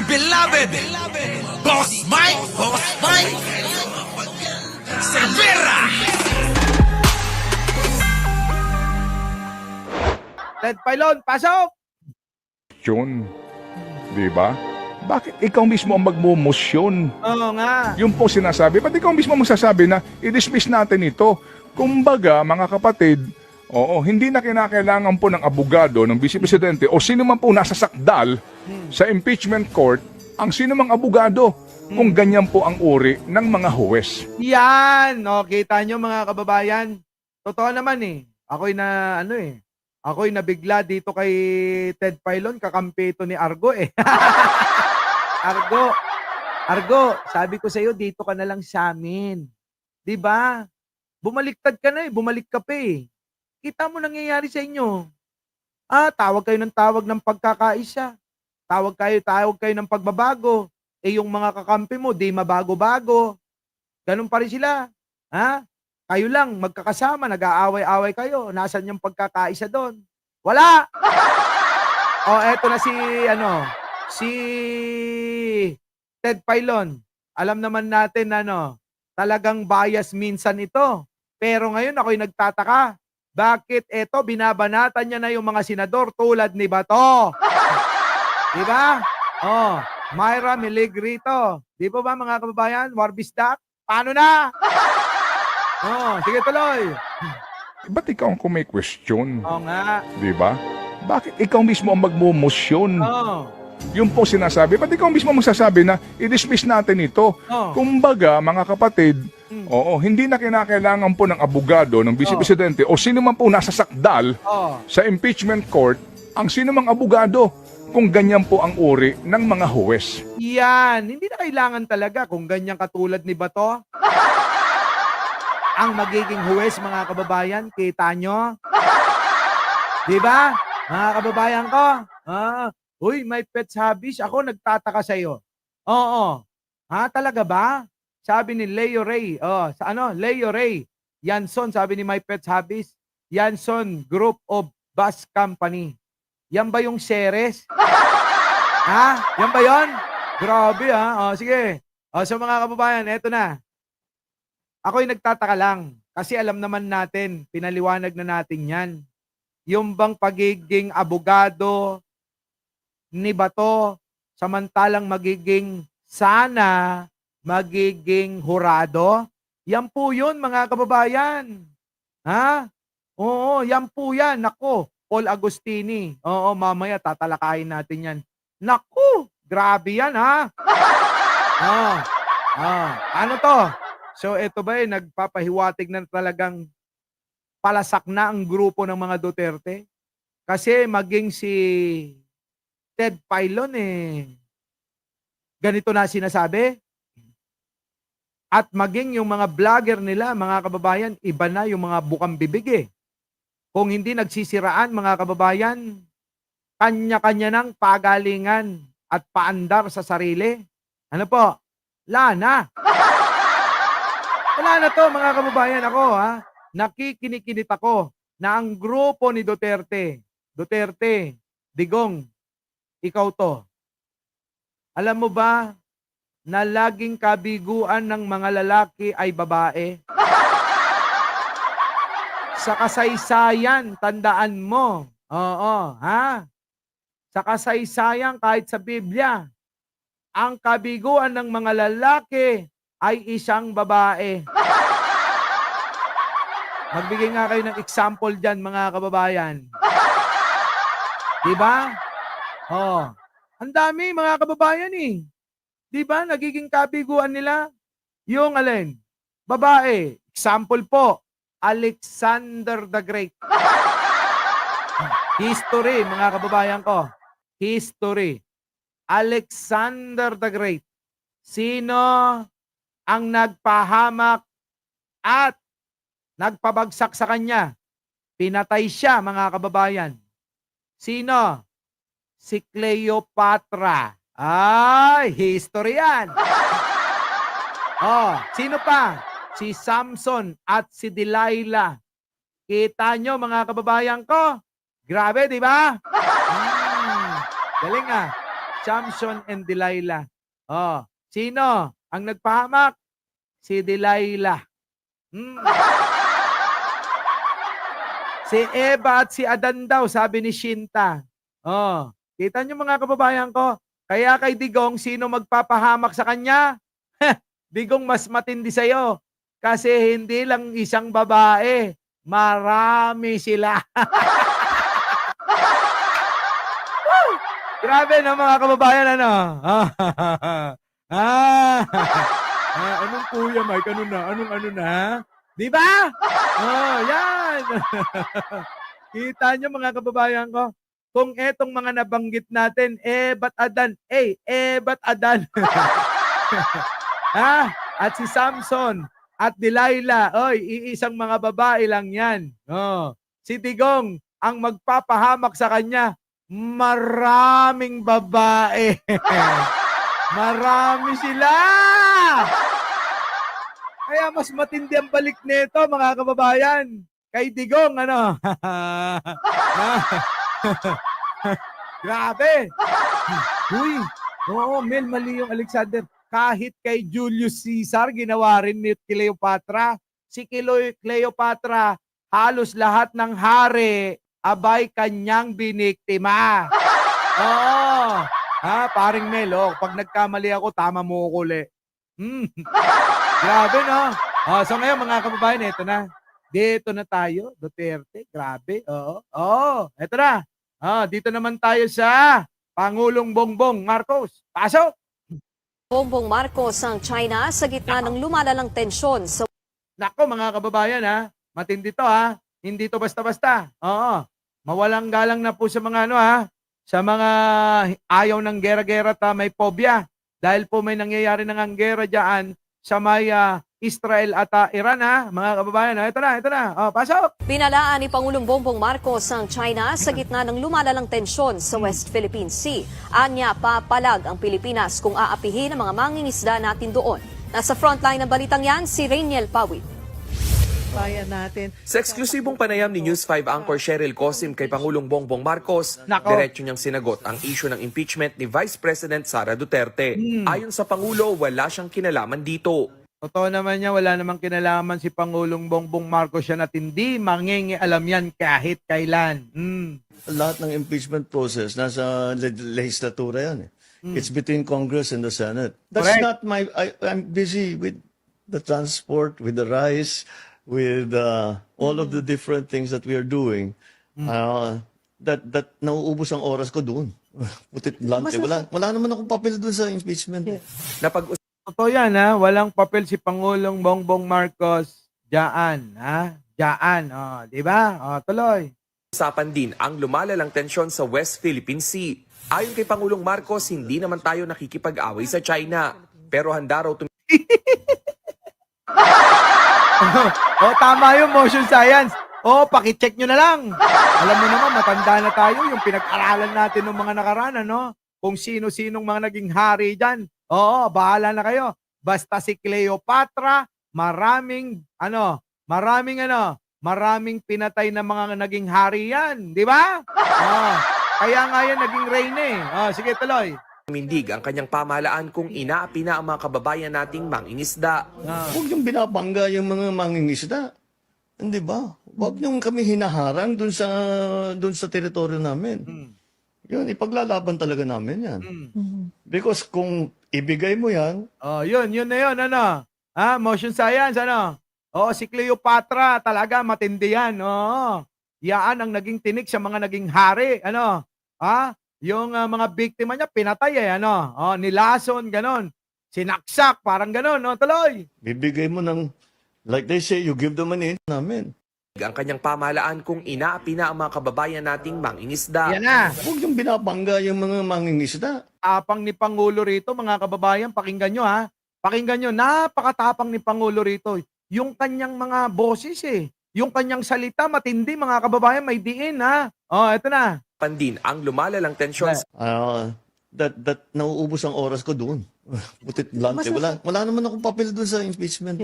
beloved, Boss Mike Cervera. Ted Pailon, pasok! Yun, di ba? Bakit ikaw mismo ang magmumosyon? Oo nga. Yung po sinasabi, ba't ikaw mismo magsasabi na i-dismiss natin ito? Kumbaga, mga kapatid, hindi na kinakailangan po ng abogado, ng Vice Presidente, o sino man po nasa sakdal sa impeachment court, ang sino mang abogado, kung ganyan po ang uri ng mga huwes. Yan! O, kita nyo mga kababayan. Totoo naman Ako'y nabigla dito kay Ted Pailon, kakampi ito ni Argo eh. Argo, sabi ko sa iyo dito ka na lang sa amin. 'Di ba? Bumaliktad ka na bumalik ka pa eh. Kita mo nangyayari sa inyo. Tawag kayo ng pagkakaisa. Tawag kayo ng pagbabago. Yung mga kakampi mo, di mabago-bago. Ganun pa rin sila. Kayo lang, magkakasama, nag-aaway-away kayo. Nasaan yung pagkakaisa doon? Wala! Eto na si Ted Pailon. Alam naman natin talagang bias minsan ito. Pero ngayon ako'y nagtataka. Bakit binabanatan niya na yung mga senador tulad ni Bato? Di ba? Myra Miligrito. Di ba mga kababayan? Warbisdak? Paano na? Sige tuloy. Ba't ikaw ang may question? Oo nga. Di ba? Bakit ikaw mismo ang magmumosyon? Yung po sinasabi, ba't ikaw mismo magsasabi na i-dismiss natin ito? Kumbaga, mga kapatid, hindi na kinakailangan po ng abogado, ng Vice Presidente, o sino man po nasa sakdal sa impeachment court, ang sino mang abogado, kung ganyan po ang uri ng mga huwes. Yan. Hindi na kailangan talaga kung ganyan katulad ni Bato. Ang magiging huwes, mga kababayan, kita nyo? Di ba? Mga kababayan ko? Uy, may pets hobbies. Ako nagtataka sa'yo. Oo. Talaga ba? Sabi ni Leo Ray. Leo Ray. Yanson, sabi ni My Pets Hobbies. Yanson Group of Bus Company. Yan ba yung series? Yan ba yun? Grabe sige. So mga kababayan, eto na. Ako'y nagtataka lang. Kasi alam naman natin, pinaliwanag na natin yan. Yung bang pagiging abogado ni Bato, samantalang magiging hurado, yan po yun mga kababayan. Oo, yan po yan. Nako, Paul Agustini. Mamaya tatalakayin natin yan. Naku, grabe yan Ano to? So ito ba nagpapahiwatig na talagang palasak na ang grupo ng mga Duterte? Kasi maging si Ted Pailon ganito na sinasabi. At maging yung mga vlogger nila, mga kababayan, iba na yung mga bukang bibig Kung hindi nagsisiraan, mga kababayan, kanya-kanya ng pagalingan at paandar sa sarili. Ano po? Wala na. Wala na to, mga kababayan. Ako, nakikinikinit ako na ang grupo ni Duterte, Digong, ikaw to. Alam mo ba na laging kabiguan ng mga lalaki ay babae? Sa kasaysayan, tandaan mo. Sa kasaysayan, kahit sa Biblia, ang kabiguan ng mga lalaki ay isang babae. Magbigay nga kayo ng example dyan, mga kababayan. Diba? Ang dami, mga kababayan Diba? Nagiging kabiguan nila. Yung alin? Babae. Example po, Alexander the Great. History, mga kababayan ko. History. Alexander the Great. Sino ang nagpahamak at nagpabagsak sa kanya? Pinatay siya, mga kababayan. Sino? Si Cleopatra. Ay, history yan. Sino pa? Si Samson at si Delilah. Kita nyo, mga kababayan ko? Grabe, di ba? Galing Samson and Delilah. Oh, sino ang nagpahamak? Si Delilah. Si Eva at si Adan daw, sabi ni Shinta. Oh, kita niyo mga kababayan ko, kaya kay Digong, sino magpapahamak sa kanya? Digong, mas matindi sa'yo. Kasi hindi lang isang babae, marami sila. Grabe na mga kababayan, ano? Anong kuya, Mike? Ano na? Anong ano na? Di ba? Oh, yan. Kita nyo mga kababayan ko, kung etong mga nabanggit natin, ba't Adan? Ba't Adan? At si Samson at Delilah, iisang mga babae lang yan. Oh. Si Digong, ang magpapahamak sa kanya, maraming babae. Marami sila! Kaya mas matindi ang balik nito, mga kababayan. Kay Digong, ano? Grabe! Uy! Oo, Mel, mali yung Alexander. Kahit kay Julius Caesar, ginawa rin ni Cleopatra. Si Cleopatra, halos lahat ng hari, abay kanyang biniktima. Oo! Paring Mel, pag nagkamali ako, tama mo ko uli. Grabe, no? So ngayon, mga kababayan, ito na. Dito na tayo, Duterte. Grabe, oo. Ito na. Dito naman tayo sa Pangulong Bongbong Marcos. Pasok! Bongbong Marcos ang China sa gitna ng lumalalang tensyon sa... Nako, mga kababayan, matindi to, Hindi to basta-basta. Oo. Mawalang galang na po sa mga sa mga ayaw ng gera-gera at may phobia. Dahil po may nangyayari ng gera dyan sa may Israel at Iran, mga kababayan. Ito na. Pasok! Pinalaan ni Pangulong Bongbong Marcos ang China sa gitna ng lumalalang tensyon sa West Philippine Sea. Anya, papalag ang Pilipinas kung aapihin ang mga mangingisda natin doon. Nasa frontline ng balitang yan, si Rainiel Pawit. Bayan natin. Sa eksklusibong panayam ni News 5 anchor Cheryl Cosim kay Pangulong Bongbong Marcos, Nako. diretso niyang sinagot ang issue ng impeachment ni Vice President Sara Duterte. Ayon sa Pangulo, wala siyang kinalaman dito. Totoo naman niya, wala namang kinalaman si Pangulong Bongbong Marcos siya at hindi mangingialam yan kahit kailan. Lahat ng impeachment process nasa legislatura yan. It's between Congress and the Senate. That's Correct. not my... I'm busy with the transport, with the rice, with all of the different things that we are doing. That nauubos ang oras ko doon. Put it bluntly. Wala naman akong papel doon sa impeachment. Totoo yan, walang papel si Pangulong Bongbong Marcos dyan, Dyan, di ba? Tuloy. Usapan din ang lumalalang tensyon sa West Philippine Sea. Ayon kay Pangulong Marcos, hindi naman tayo nakikipag-away sa China. Pero handa raw Tama yung motion science. Pakicheck nyo na lang. Alam mo naman, matanda na tayo. Yung pinag-aralan natin ng mga nakaraan, kung sino-sinong mga naging hari dyan. Bahala na kayo. Basta si Cleopatra, maraming pinatay na mga naging hari yan. Di ba? Kaya nga yan naging reyna eh. Sige, tuloy. tumindig ang kanyang pamahalaan kung inaapi na ang mga kababayan nating mangingisda. Huwag yung binabangga yung mga mangingisda. Hindi ba? Huwag niyong kami hinaharang dun sa teritoryo namin. Yun, ipaglalaban talaga namin yan. Because kung ibigay mo yan... Yun na yun, motion science, si Cleopatra, talaga matindi yan, Yaan ang naging tinik sa mga naging hari, yung mga biktima niya, pinatay, nilason, ganon. Sinaksak, parang ganon, tuloy. Bibigay mo ng, like they say, you give the money namin. Ang kanyang pamahalaan kung inaapi na ang mga kababayan nating mangingisda. Yan na. Huwag yung binabangga yung mga mangingisda. Tapang ni Pangulo rito, mga kababayan, pakinggan nyo, Pakinggan nyo, napakatapang ni Pangulo rito. Yung kanyang mga boses, yung kanyang salita, matindi, mga kababayan, may diin, ito na. Pandin ang lumalalang tensyon That nauubos ang oras ko doon. Put it bluntly. Wala naman akong papel doon sa impeachment.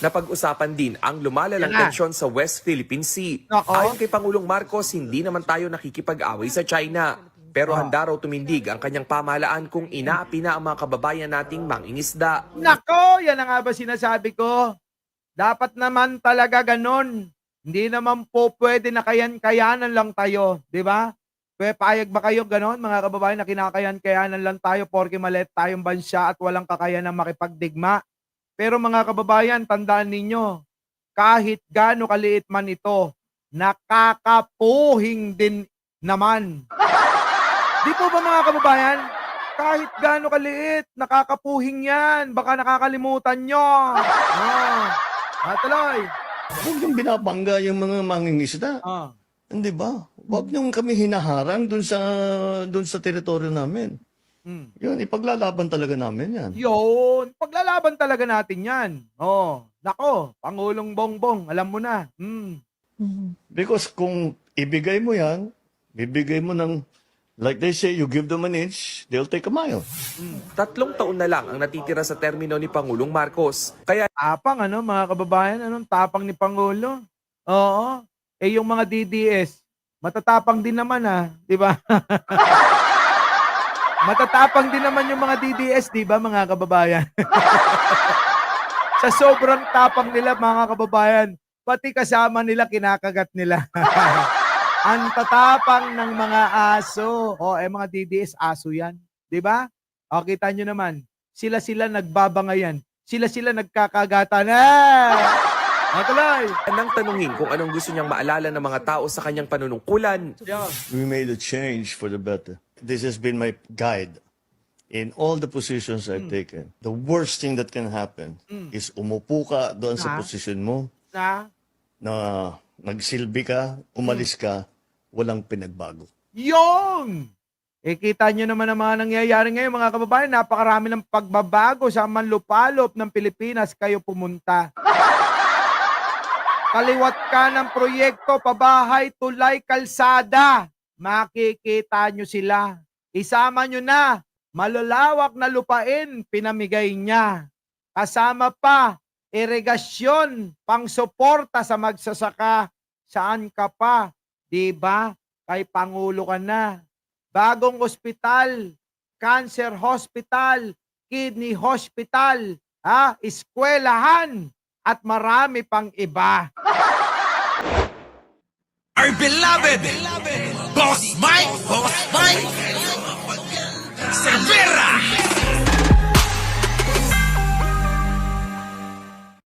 Napag-usapan din ang lumalalang tensyon sa West Philippine Sea. Ayon kay Pangulong Marcos, hindi naman tayo nakikipag-away sa China. Pero handa raw tumindig ang kanyang pamahalaan kung inaapi na ang mga kababayan nating mangingisda. Nako, yan ang nga ba sinasabi ko? Dapat naman talaga ganon. Hindi naman po pwede na kayan-kayanan lang tayo, di ba? Payag ba kayo ganon, mga kababayan, na kinakayan-kayanan lang tayo porke maliit tayong bansa at walang kakayanan makipagdigma? Pero mga kababayan, tandaan ninyo, kahit gaano kaliit man ito, nakakapuhing din naman. Di po ba mga kababayan? Kahit gaano kaliit, nakakapuhing yan. Baka nakakalimutan nyo. Tuloy. Huwag yung binabangga yung mga mangingisda. Hindi ba? Huwag niyong kami hinaharang dun sa teritoryo namin. Yun, ipaglalaban talaga namin yan. Yun, paglalaban talaga natin yan. Nako, Pangulong Bongbong, alam mo na. Because kung ibigay mo yan, bibigay mo ng, like they say, you give them an inch, they'll take a mile. 3 taon na lang ang natitira sa termino ni Pangulong Marcos. Kaya Tapang mga kababayan, anong tapang ni Pangulo? Oo. Yung mga DDS, matatapang din naman di ba? Matatapang din naman yung mga DDS, di ba mga kababayan? Sa sobrang tapang nila mga kababayan, pati kasama nila kinakagat nila. Ang tatapang ng mga aso. Mga DDS, aso yan. Di ba? Kita nyo naman, sila nagbabangayan. Sila nagkakagatan. Tuloy. nang tanungin kung anong gusto niyang maalala ng mga tao sa kanyang panunungkulan, We made a change for the better. This has been my guide in all the positions I've taken. The worst thing that can happen is umupo ka doon sa position mo, na nagsilbi ka, umalis ka, walang pinagbago. Yung! Kita nyo naman ang mga nangyayari ngayon, mga kababayan. Napakarami ng pagbabago sa manlupalop ng Pilipinas kayo pumunta. Kaliwat ka ng proyekto, pabahay, tulay, kalsada. Makikita nyo sila. Isama nyo na. Malalawak na lupain, pinamigay niya. Kasama pa, irigasyon, pangsuporta sa magsasaka. Saan ka pa? Diba? Kay Pangulo ka na. Bagong ospital, cancer hospital, kidney hospital, eskwelahan, at marami pang iba. Our beloved Boss Mike Cervera